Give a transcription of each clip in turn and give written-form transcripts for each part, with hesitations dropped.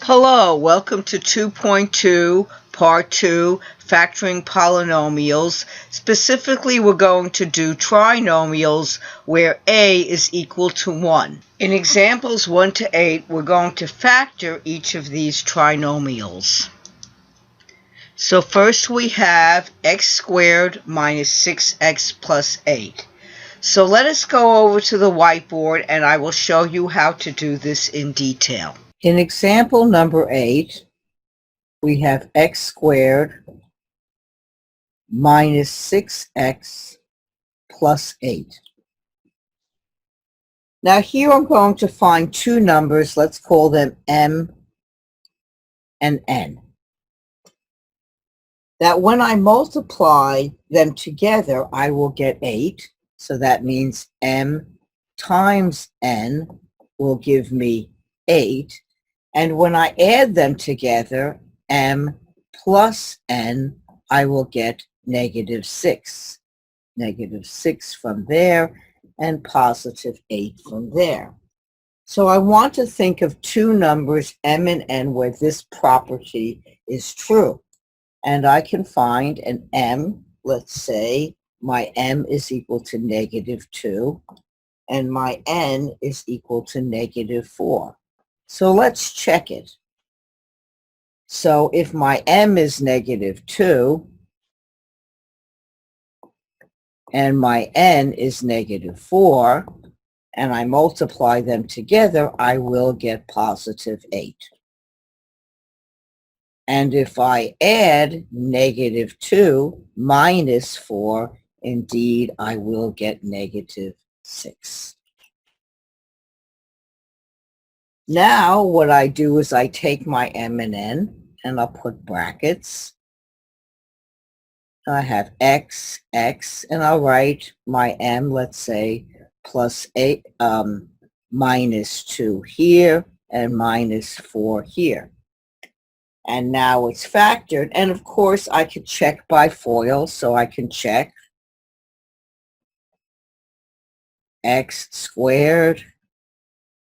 Hello, welcome to 2.2, Part 2, Factoring Polynomials. Specifically, we're going to do trinomials where a is equal to 1. In examples 1 to 8, we're going to factor each of these trinomials. So first we have x squared minus 6x plus 8. So let us go over to the whiteboard and I will show you how to do this in detail. In example number 8, we have x squared minus 6x plus 8. Now here I'm going to find two numbers. Let's call them m and n. That when I multiply them together, I will get 8. So that means m times n will give me 8. And when I add them together, m plus n, I will get negative 6. Negative 6 from there and positive 8 from there. So I want to think of two numbers, m and n, where this property is true. And I can find an m, let's say my m is equal to negative 2, and my n is equal to negative 4. So let's check it. So if my m is negative 2 and my n is negative 4, and I multiply them together, I will get positive 8. And if I add negative 2 minus 4, indeed, I will get negative 6. Now, what I do is I take my m and n, and I'll put brackets. I have x, and I'll write my m, let's say, plus 8, minus 2 here, and minus 4 here. And now it's factored. And of course, I could check by FOIL, so I can check x squared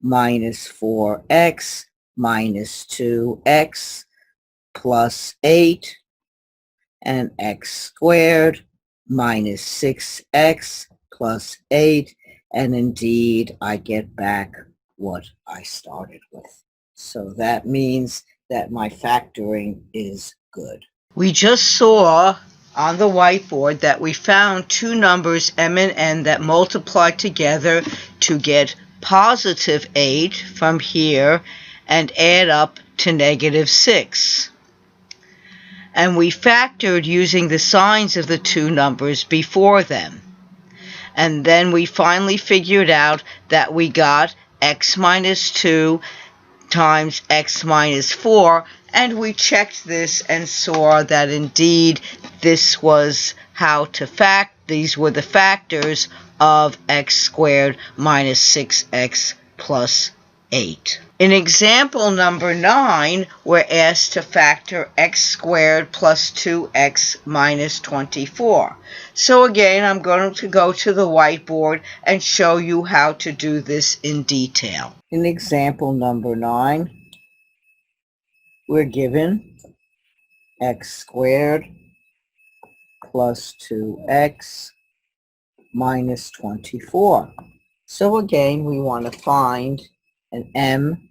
minus 4x minus 2x plus 8, and x squared minus 6x plus 8, and indeed I get back what I started with. So that means that my factoring is good. We just saw on the whiteboard that we found two numbers m and n that multiply together to get positive 8 from here and add up to negative 6. And we factored using the signs of the two numbers before them. And then we finally figured out that we got x minus 2 times x minus 4, and we checked this and saw that indeed this was how to these were the factors of x squared minus 6x plus 8. In example number 9, we're asked to factor x squared plus 2x minus 24. So again, I'm going to go to the whiteboard and show you how to do this in detail. In example number 9, we're given x squared plus 2x minus 24. So again, we want to find an m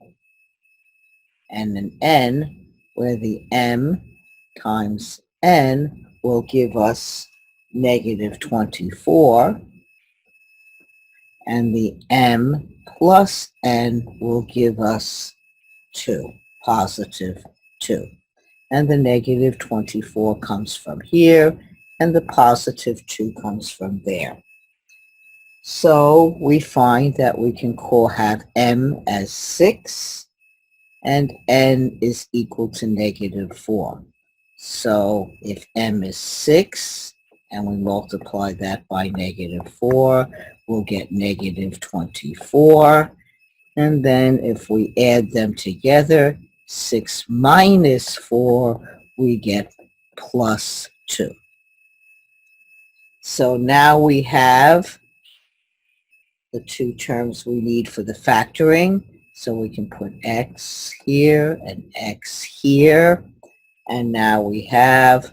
and an n, where the m times n will give us negative 24, and the m plus n will give us 2, positive 2. And the negative 24 comes from here, and the positive 2 comes from there. So we find that we can have m as 6, and n is equal to negative 4. So if m is 6, and we multiply that by negative 4, we'll get negative 24. And then if we add them together, 6 minus 4, we get plus 2. So now we have the two terms we need for the factoring. So we can put x here and x here. And now we have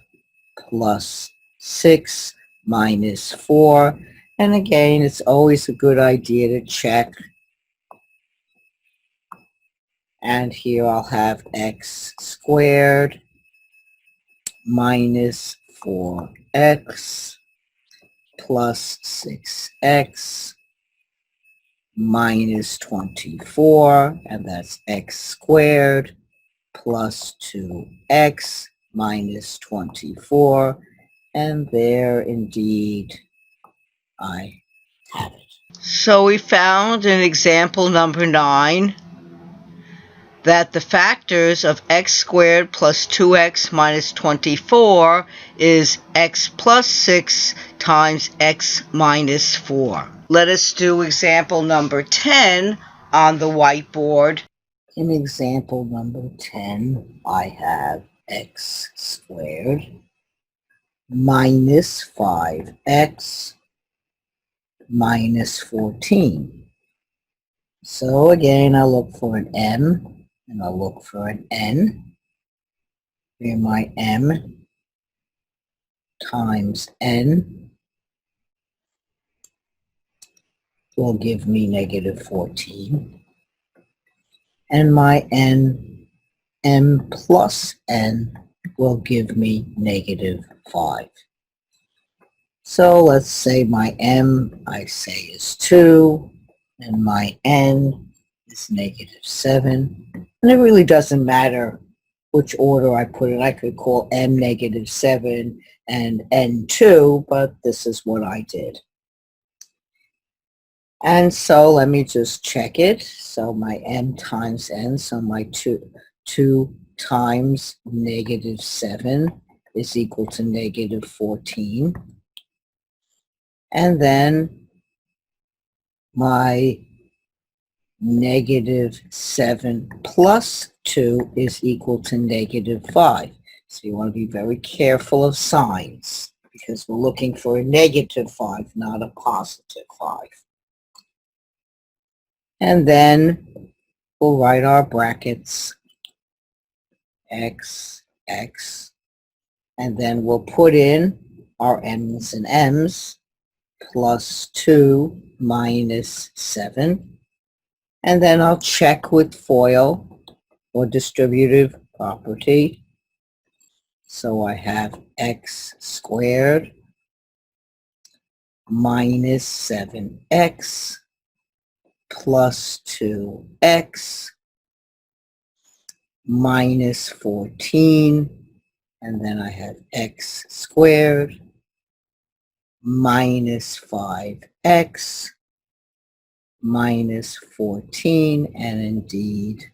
plus 6 minus 4. And again, it's always a good idea to check. And here I'll have x squared minus 4x plus 6x minus 24, and that's x squared plus 2x minus 24, and there indeed I have it. So we found in example number 9 that the factors of x squared plus 2x minus 24 is x plus 6 times x minus 4. Let us do example number 10 on the whiteboard. In example number 10, I have x squared minus 5x minus 14. So again, I'll look for an m and I'll look for an n. Here my m times n will give me negative 14. And my n, m plus n, will give me negative 5. So let's say my m, I say, is 2, and my n is negative 7. And it really doesn't matter which order I put it. I could call m negative 7 and n 2, but this is what I did. And so let me just check it. So my m times n, so my 2 times negative 7 is equal to negative 14. And then my negative 7 plus 2 is equal to negative 5. So you want to be very careful of signs because we're looking for a negative 5, not a positive 5. And then we'll write our brackets, x, x, and then we'll put in our m's and m's, plus 2 minus 7. And then I'll check with FOIL or distributive property. So I have x squared minus 7x plus 2x minus 14, and then I have x squared minus 5x minus 14, and indeed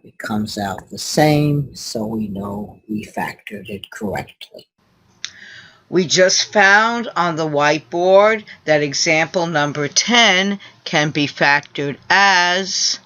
it comes out the same, so we know we factored it correctly. We just found on the whiteboard that example number 10 can be factored as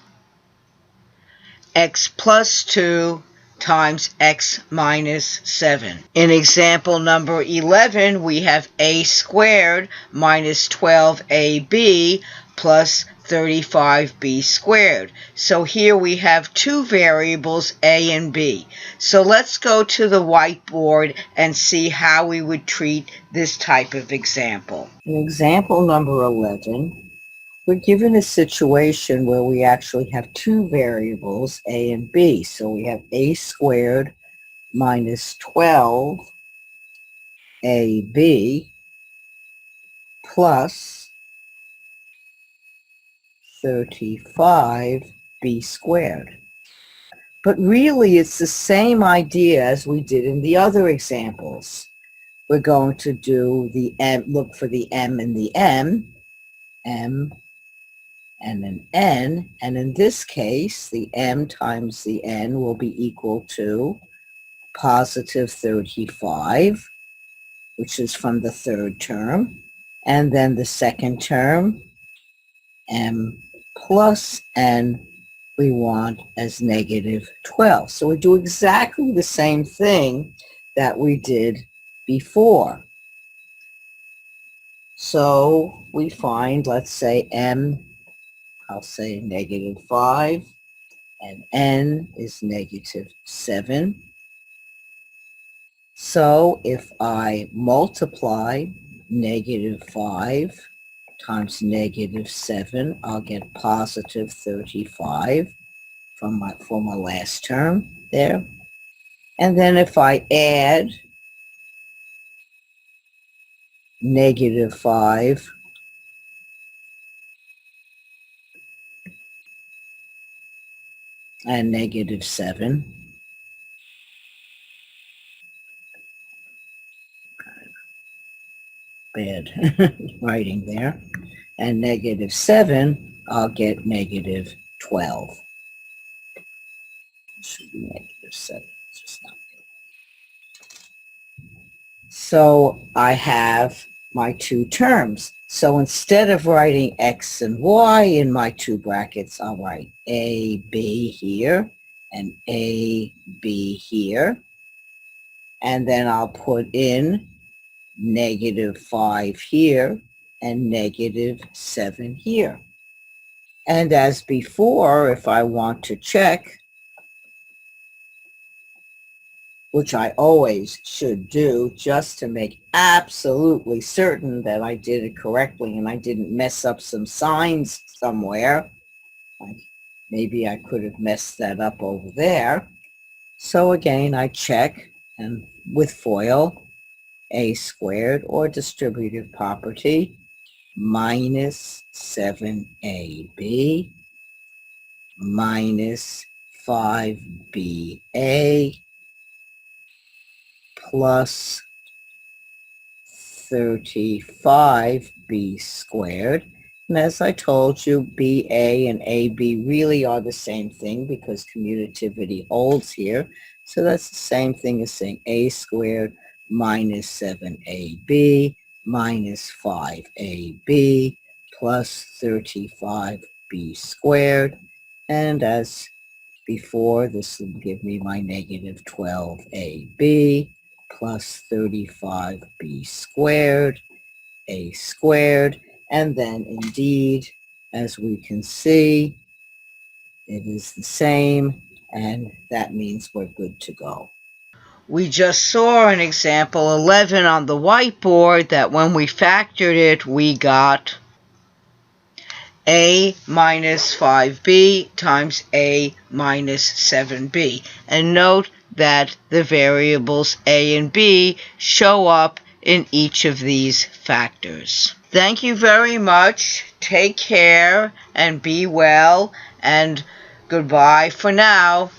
x plus 2 times x minus 7. In example number 11, we have a squared minus 12ab plus 35b squared. So here we have two variables, a and b. So let's go to the whiteboard and see how we would treat this type of example. In example number 11, we're given a situation where we actually have two variables, a and b. So we have a squared minus 12ab plus 35b squared. But really, it's the same idea as we did in the other examples. We're going to do the m, look for the m and the m and an n, and in this case, the m times the n will be equal to positive 35, which is from the third term, and then the second term, m plus n, we want as negative 12. So we do exactly the same thing that we did before. So we find, let's say, m I'll say negative 5, and n is negative 7. So if I multiply negative 5 times negative 7, I'll get positive 35 for my last term there. And then if I add negative 5 and negative 7, bad writing there, and negative 7, I'll get negative 12. It should be negative 7. It's just not good. So I have my two terms. So instead of writing x and y in my two brackets, I'll write a, b here and a, b here. And then I'll put in negative 5 here and negative 7 here. And as before, if I want to check, which I always should do just to make absolutely certain that I did it correctly and I didn't mess up some signs somewhere. Maybe I could have messed that up over there. So again, I check, and with FOIL, a squared or distributive property minus 7ab minus 5ba plus 35b squared. And as I told you, BA and AB really are the same thing because commutativity holds here. So that's the same thing as saying a squared minus 7ab minus 5ab plus 35b squared. And as before, this will give me my negative 12ab plus 35b squared, a squared, and then indeed, as we can see, it is the same, and that means we're good to go. We just saw in example 11 on the whiteboard that when we factored it, we got a minus 5b times a minus 7b. And note that the variables a and b show up in each of these factors. Thank you very much. Take care and be well, and goodbye for now.